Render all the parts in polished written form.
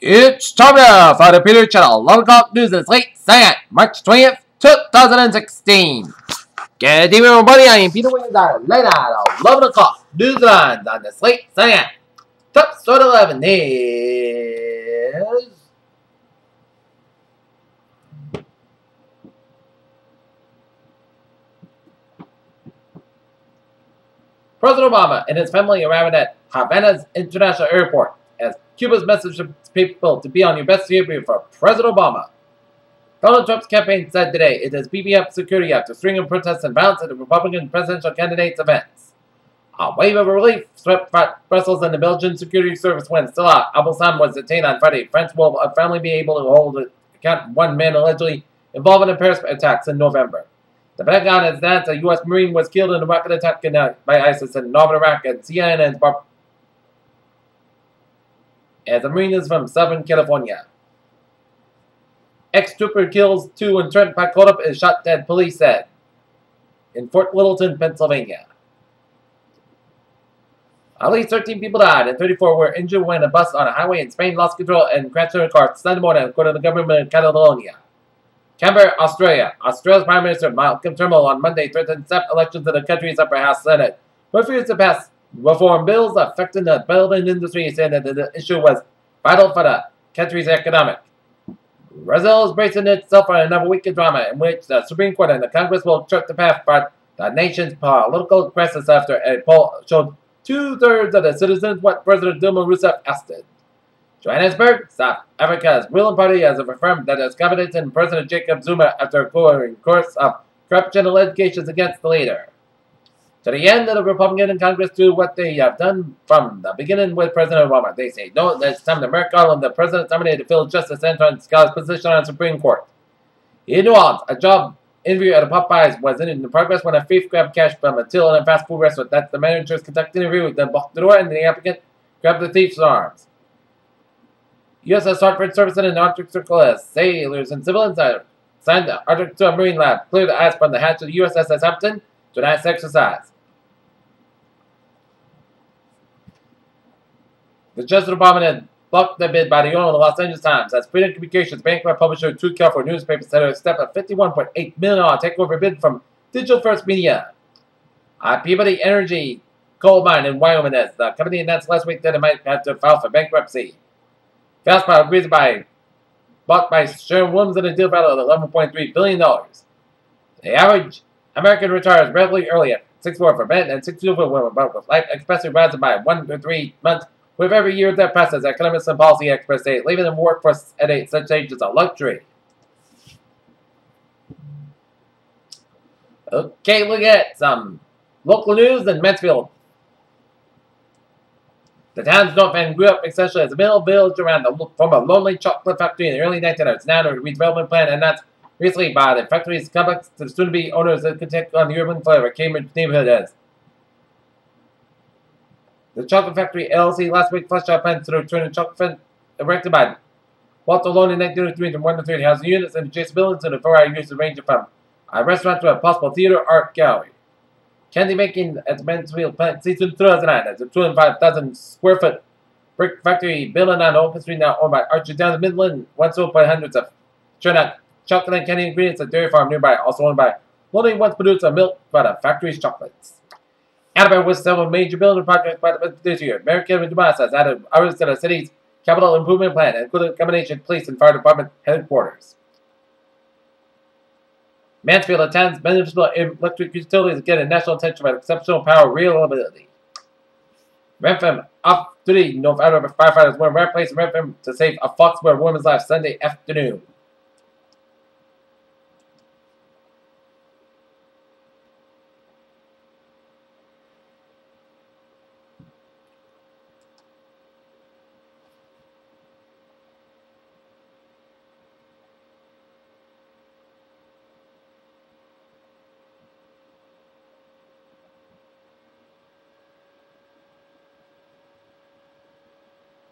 It's time now for the Peter Channel 11 o'clock news this late Saturday, March 20th, 2016. Good evening, everybody. I am Peter Williams. Late at 11 o'clock news lines on this late Saturday. Top story 11 is President Obama and his family arrived at Havana's International Airport as Cuba's message to people to be on your best behavior for President Obama. Donald Trump's campaign said today it has beefing up security after a string of protests and violence at the Republican presidential candidates' events. A wave of relief swept Brussels and the Belgian security service when Salah Abdeslam was detained on Friday. France will finally be able to hold account one man allegedly involved in the Paris attacks in November. The Pentagon has announced a U.S. Marine was killed in a rocket attack by ISIS in northern Iraq, and CNN's as the Marine is from Southern California. Ex-trooper kills two in Trent Pacotup is shot dead, police said, in Fort Littleton, Pennsylvania. At least 13 people died and 34 were injured when a bus on a highway in Spain lost control and crashed into a car Sunday morning, according to the government of Catalonia. Canberra, Australia. Australia's Prime Minister Malcolm Turnbull on Monday threatened to stop elections in the country's upper house Senate, refused to pass reform bills affecting the building industry, saying that the issue was vital for the country's economic. Brazil is bracing itself for another week of drama in which the Supreme Court and the Congress will chart the path for the nation's political crisis after a poll showed 2/3 of the citizens what President Dilma Rousseff asked. Johannesburg, South Africa's ruling party has affirmed that its confidence in President Jacob Zuma after a course of corruption allegations against the leader. To the end of the Republican in Congress do what they have done from the beginning with President Obama. They say, no, it's time to Merrick Garland, the president nominated to fill Justice Antoine Scalia's position on the Supreme Court. In New Orleans, a job interview at a Popeyes was in progress when a thief grabbed cash from a till in a fast food restaurant. That's the manager's conducted interview, then blocked the door and the applicant grabbed the thief's arms. USS Hartford service in the Arctic Circle as sailors and civilians signed the Arctic to a Marine lab, cleared the ice from the hatch of the USS Hampton to tonight's exercise. The Justice Department had blocked the bid by the owner of the Los Angeles Times as Freedom Communications bankrupt publisher True California newspaper said it would step a $51.8 million takeover bid from Digital First Media. Peabody Energy coal mine in Wyoming as the company announced last week that it might have to file for bankruptcy. Valspar agrees bought by Sherwin-Williams in a deal value of $11.3 billion. The average American retires relatively early at 6'4" for men and 6'2" for women, but with life expectancy rising by 1 to 3 months with every year that passes. Economists and policy experts say leaving the workforce at such age is a luxury. Okay, look at some local news in Mansfield. The town's north end grew up essentially as a middle village around the former lonely chocolate factory in the early 1900s. Now a redevelopment plan announced recently by the factory's complex to the soon-to-be owners that could take on the urban flavor Cambridge neighborhood is. The Chocolate Factory LLC last week fleshed out plans to return the chocolate factory erected by Walter Lone in 1903 to 130 housing units and adjacent buildings and a variety of uses ranging from a restaurant to a possible theater art gallery. Candy making at the Mansfield plant season 2009 as a 205,000 square foot brick factory building on Open Street now owned by Archer Downs Midland, once owned by hundreds of churn out chocolate and candy ingredients at dairy farm nearby, also owned by Lonely once produced a milk by the factory's chocolates. Alabama was several major building projects by this year. Mayor Kevin Dumas has added hours to the city's capital improvement plan, including a combination police and fire department headquarters. Mansfield attends municipal electric utilities getting national attention for exceptional power reliability. Rentham off-duty North Alabama firefighters were in rare place in Rentham to save a Foxborough woman's life Sunday afternoon.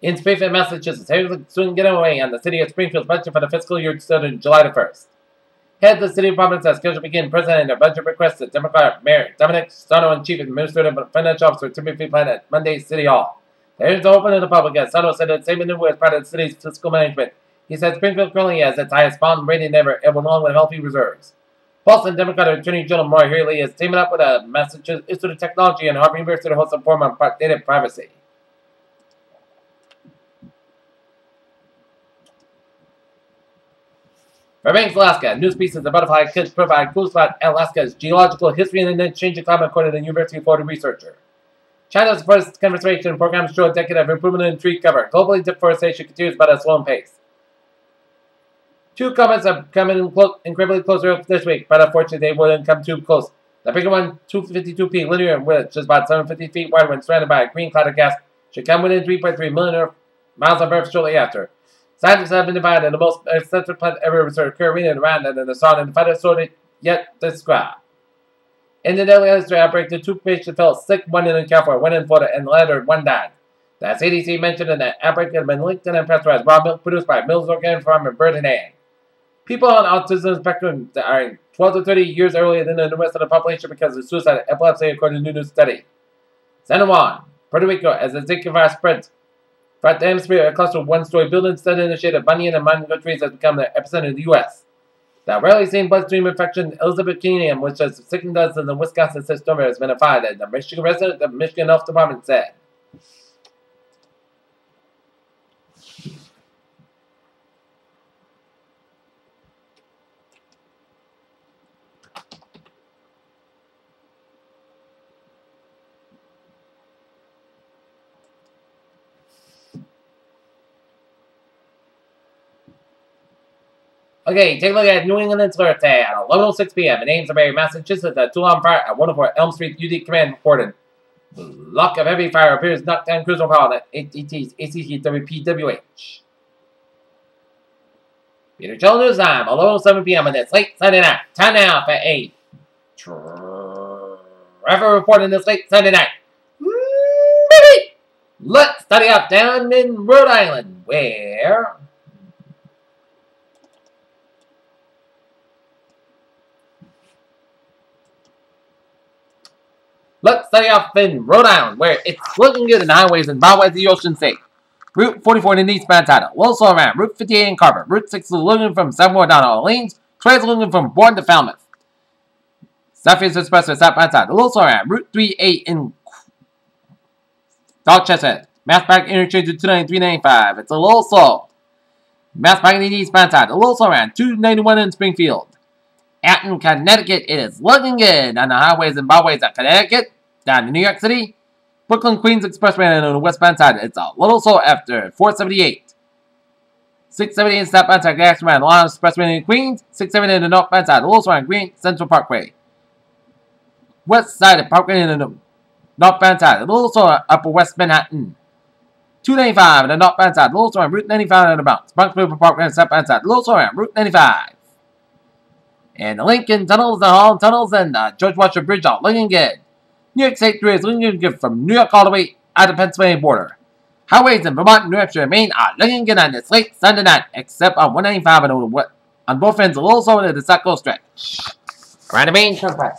In Springfield, Massachusetts, here's soon getting away on the city of Springfield's budget for the fiscal year starting July the 1st. Head of the city department has scheduled to begin presenting their budget requests to Democrat Mayor Dominic Stano and Chief Administrative and Financial Officer Timothy Plant at Monday's City Hall. It is open to the public, as Sano said in a statement as part of the city's fiscal management. He said Springfield currently has its highest bond rating ever, and along with healthy reserves. Boston Democratic Attorney General Maura Healey is teaming up with a Massachusetts Institute of Technology and Harvard University to host a forum on data privacy. Fairbanks, Alaska. New species of butterfly could provide clues about Alaska's geological history and the changing climate, according to the University of Florida researcher. China's first conservation programs show a decade of improvement in tree cover. Globally, deforestation continues but at a slow pace. Two comets have come in incredibly close this week, but unfortunately they wouldn't come too close. The bigger one, 252P linear, which is about 750 feet wide when surrounded by a green cloud of gas, should come within 3.3 million miles of Earth shortly after. Scientists have been divided in the most eccentric planet ever occurring in random and the sun and the fattest sort yet described. In the daily history outbreak, the two patients fell sick, one in California, one in Florida, and later one died. The CDC mentioned that the outbreak had been linked and pasteurized raw milk produced by Mills Organic Farm in Bird and Egg. People on autism spectrum are 12 to 30 years earlier than the rest of the population because of suicide and epilepsy, according to a new study. San Juan, Puerto Rico, as the Zika virus spreads throughout the hemisphere, a cluster of one-story buildings studied in the shade of banyan and mango trees has become the epicenter of the U.S. The rarely seen bloodstream infection, Elizabethanium, which has sickened dozens in Wisconsin system, has been identified, as the Michigan resident of the Michigan Health Department said. Okay, take a look at New England's alert at 11:06 p.m. in Amesbury, Massachusetts. A two-alarm fire at 104 Elm Street. UD Command reported. Block of heavy fire appears knocked down cruiser power at ATT's ACCWPWH. Peter Chell News Time, 11:07 p.m. on this late Sunday night. Time now for a Trevor report on this late Sunday night. Let's study up down in Rhode Island, where let's stay off in Rhode Island, where it's looking good in the highways and byways of the Ocean State. Route 44 in the eastbound title, Little Slow around Route 58 in Carver. Route 6 is looking from Sagamore down to Orleans. 12 is looking from Bourne to Falmouth. Southeast Expressway southbound title, Little Slow around Route 38 in Dorchester. Mass Park interchange to 293.95. It's a little slow. Mass Park in the eastbound title, Little Slow around 291 in Springfield. Out in Connecticut, it is looking good on the highways and byways of Connecticut, down to New York City. Brooklyn Queens Expressway on the westbound side, it's a little slow after 478. 678 southbound side, gas around Long Expressway in Queens. 678 in the northbound side, a little slow on Green Central Parkway. West side of Parkway in the northbound side, a little slow on Upper West Manhattan. 295 in the northbound side, a little slow on Route 95 on the bounce. Bronx River Parkway on the southbound side, a little slow on Route 95. And the Lincoln Tunnels, the Holland Tunnels, and the George Washington Bridge are looking good. New York State 3 is looking good from New York all the way out of the Pennsylvania border. Highways in Vermont, New Hampshire, and Maine are looking good on this late Sunday night, except on 195 and on both ends, a little slow into the South Coast stretch. Around the main turnpike.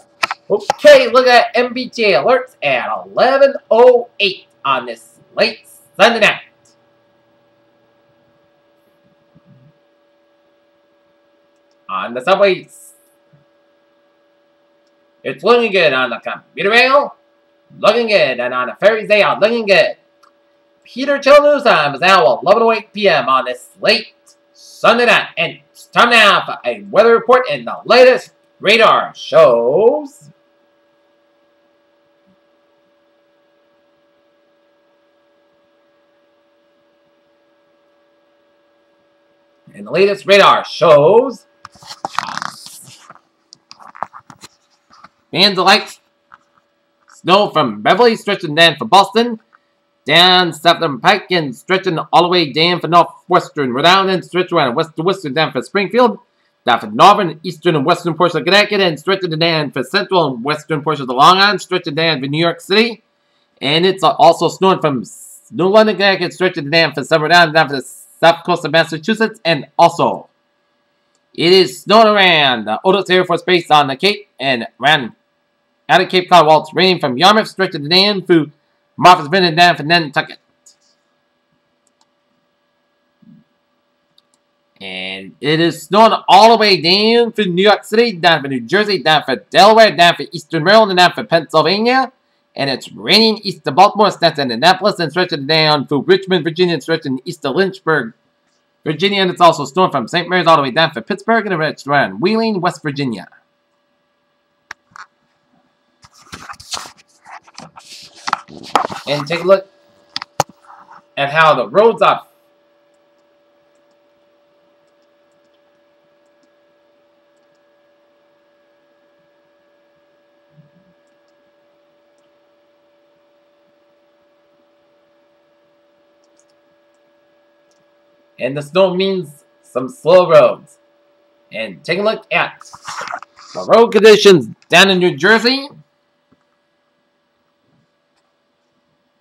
Okay, look at MBTA alerts at 11:08 on this late Sunday night. On the subways. It's looking good on the commuter rail. Looking good. And on the ferries, they are looking good. Peter Chill News Time is now 11:08 p.m. on this late Sunday night. And it's time now for a weather report and the latest radar shows. And the latest radar shows bands of light snow from Beverly, stretching down for Boston, down Southern Pike, and stretching all the way down for northwestern Rhode Island, stretching around west to western down for Springfield, down for northern, eastern, and western portions of Connecticut, and stretching down for central and western portions of Long Island, stretching down for New York City, and it's also snowing from New London, Connecticut, stretching down for Rhode Island, down for the south coast of Massachusetts, and also it is snowing around the Otis Air Force Base on the Cape and around out of Cape Cod while it's raining from Yarmouth, stretching down through Martha's Vineyard down for Nantucket. And it is snowing all the way down for New York City, down for New Jersey, down for Delaware, down for Eastern Maryland, down for Pennsylvania. And it's raining east of Baltimore, that's Indianapolis, and stretching down through Richmond, Virginia, and stretching east of Lynchburg, Virginia. And it's also snowing from St. Mary's all the way down for Pittsburgh, and it's around Wheeling, West Virginia. And take a look at how the roads are. And the snow means some slow roads. And take a look at the road conditions down in New Jersey.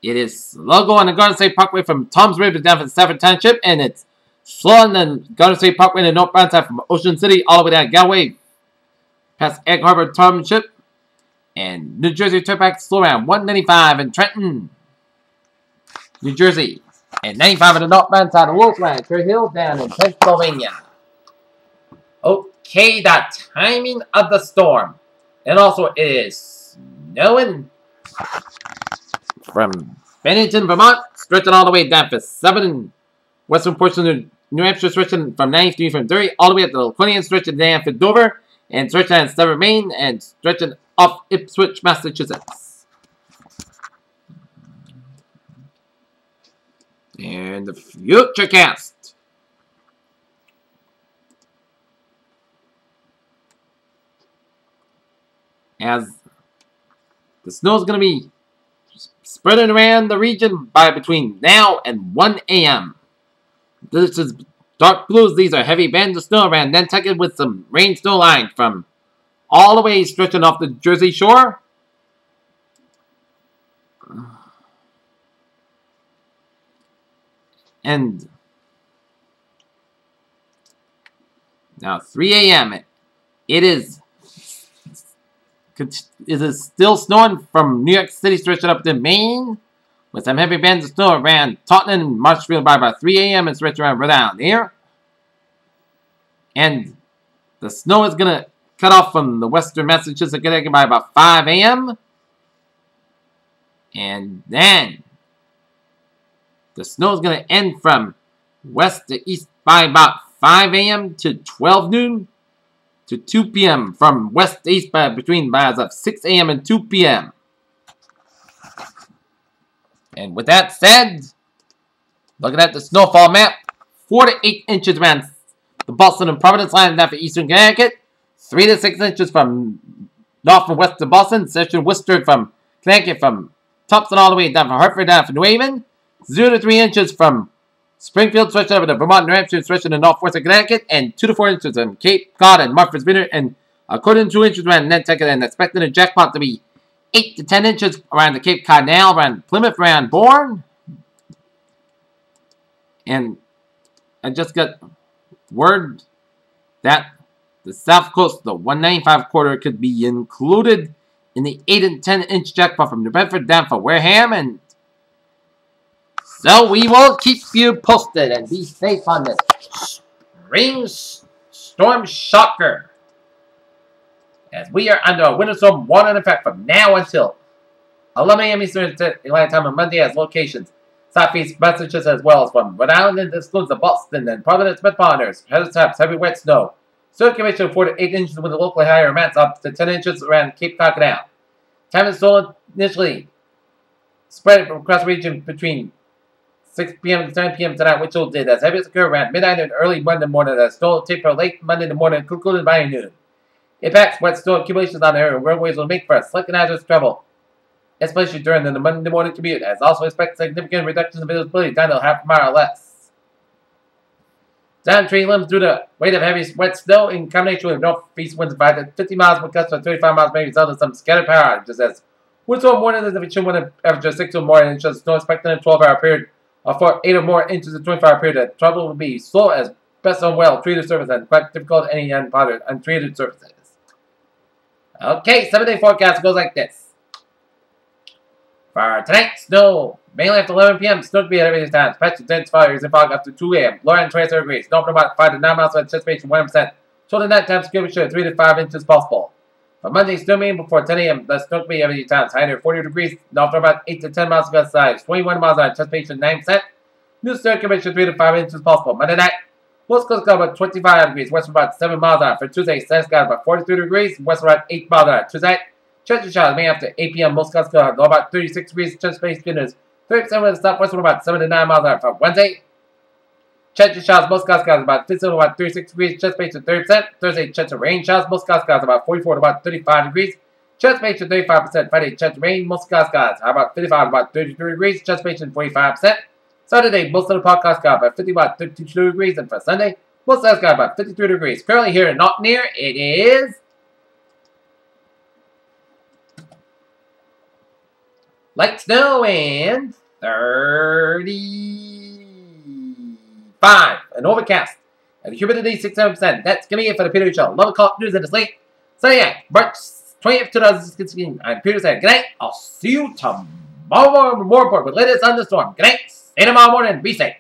It is slow going on the Garden State Parkway from Toms River down to Stafford Township. And it's slow on the Garden State Parkway in the northbound side from Ocean City all the way down Galway past Egg Harbor Township. And New Jersey Turnpike slow around 195 in Trenton, New Jersey. And 95 on the northbound side of Wolfland, Cherry Hill down in Pennsylvania. Okay, the timing of the storm. And also it is snowing from Bennington, Vermont, stretching all the way down for 7 in western portion of New Hampshire, stretching from 93 from 30 all the way up to Laconia, stretching down for Dover, and stretching down Severn, Maine, and stretching off Ipswich, Massachusetts. And the Futurecast. As the snow is going to be spreading around the region by between now and 1 a.m. This is dark blues. These are heavy bands of snow around Nantucket with some rain snow line from all the way stretching off the Jersey Shore. And now 3 a.m. It is still snowing from New York City stretching up to Maine with some heavy bands of snow around Taunton and Marshfield by about 3 a.m. and stretching around down here. And the snow is going to cut off from the western Massachusetts Connecticut by about 5 a.m. And then the snow is going to end from west to east by about 5 a.m. to 12 noon to 2 p.m. from west to east by between hours of 6 a.m. and 2 p.m. And with that said, looking at the snowfall map, 4 to 8 inches around the Boston and Providence line down for eastern Connecticut, 3 to 6 inches from north and west of Boston, section Worcester from Connecticut from Thompson all the way down from Hartford down for New Haven, 0 to 3 inches from Springfield, stretching over to Vermont, New Hampshire, stretching to northwestern Connecticut, and 2 to 4 inches from Cape Cod and Martha's Vineyard, and according to 2 inches around Nantucket, and expecting a jackpot to be 8 to 10 inches around the Cape Cod Canal, around Plymouth, around Bourne. And I just got word that the South Coast, the 195 quarter, could be included in the 8 and 10 inch jackpot from New Bedford down for Wareham, and so we will keep you posted and be safe on this spring storm shocker, as we are under a winter storm warning in effect from now until 11 a.m. Eastern Daylight Time on Monday, as locations southeast Massachusetts as well as from Rhode Island and excludes the Boston and Providence Mid-Ponders. Heavy wet snow. Circulation of 4 to 8 inches with the locally higher amounts up to 10 inches around Cape Cod Canal. Time is still initially spread across the region between 6 p.m. to 10 p.m. tonight, which will did as heaviest occur around midnight and early Monday morning, as snow taper late Monday morning, concluded by noon. Impacts wet snow accumulations on the area roadways will make for a slick and hazardous travel, especially during the Monday morning commute, as also expect significant reductions in visibility down to a half mile or less. Down tree limbs due to weight of heavy wet snow in combination with northeast winds of 50 miles per gust to 35 miles may result in some scattered power outages, as windstorm morning is if wind average of 6 or more inches of snow expected in a 12-hour period, or for 8 or more inches in a 24-hour period. The travel will be slow as best on well-treated surface and quite difficult at any untreated surfaces. Okay, 7-day forecast goes like this. For tonight, snow Mainly after 11 p.m., snow could be at every time. Patch dense fires and fog up to 2 a.m. Low end 23 degrees. Snow from about 5 to 9 miles anticipation 1%. Total nighttime snow show 3 to 5 inches possible. For Monday, snow mean before 10 a.m. The snow could be every time. High near 40 degrees. Snow from about 8 to 10 miles west side. 21 miles on anticipation 9%. New snow condition 3 to 5 inches possible. Monday night, West Coast got about 25 degrees. West about 7 miles on. For Tuesday, South got about 43 degrees. West about 8 miles on. Tuesday, chance showers may after 8 p.m. Most Coast got about 36 degrees. Chance space goodness. 30% with the southwest from about 7 to 9 miles an hour. For Wednesday, chance of showers, most Coast got about 50 to about 36 degrees. Chance space to 30%. Thursday, chance of rain showers, most Coast got about 44 to about 35 degrees. Chance space to 35%. Friday, chance of rain, most Coast got about 55 to about 33 degrees. Chance space to 45%. Saturday, most of the podcast got about 50 about 32 degrees. And for Sunday, most of us got about 53 degrees. Currently here in Not Near, it is light snow and 35. An overcast. And the humidity 67%. That's going to be it for the Peter Show. 11 o'clock news and it's late. So yeah, March 20th, 2016. I'm Peter saying good night. I'll see you tomorrow morning with latest thunderstorm. Good night. See you tomorrow morning. Be safe.